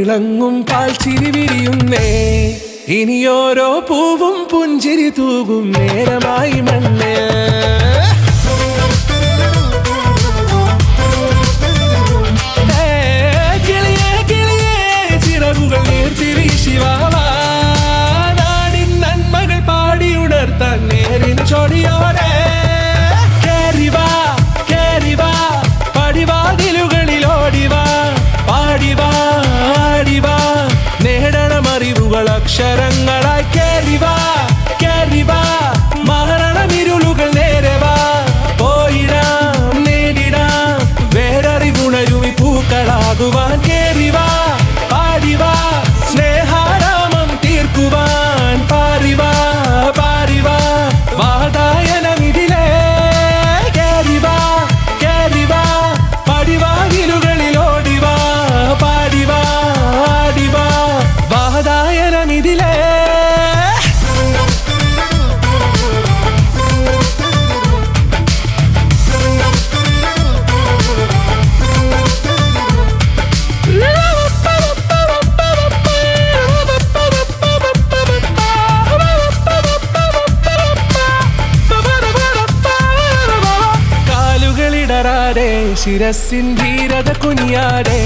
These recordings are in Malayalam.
തിളങ്ങും പാൽച്ചിരി വിരിയുന്നേ ഇനിയോരോ പൂവും പുഞ്ചിരി തൂകും നേരമായി മണ്ണ് കിളിയേ കിളിയേ ചിറകുകൾ നീർത്തി വീശിവാവാ നാടിൻ നന്മകൾ പാടിയുണർത്താൻ നേരിൻ ചൊടിയോടെ കേറിവാ കേറിവാ പടിവാതിലുകളിൽ ഓടിവാ പാടിവാ ആടിവാ നേടണമറിവുകൾ അക്ഷരങ്ങളായി കേറിവാ കേറിവാ മരണമിരുളുകൾ നേരവാ പോയിടാം നേടിടാം വേററിവുണരുമി പൂക്കളാകുവാൻ കേറിവാ പാടിവാ സ്നേഹാരാമം തീർക്കുവാൻ പാറിവാ പാറിവാ വാതായനമിതിലേ കേറിവാ കേറിവാ പടിവാതിലുകളിൽ ഓടിവാ പാടിവാ ആടിവാ വാതായനമിതിലേ കാലുകളിടറാതെ ശിരസിൻ ധീരത കുനിയാതെ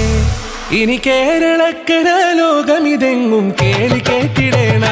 ഇനി കേരളക്കര ലോകമിതെങ്ങും കേളി കേട്ടിടേണ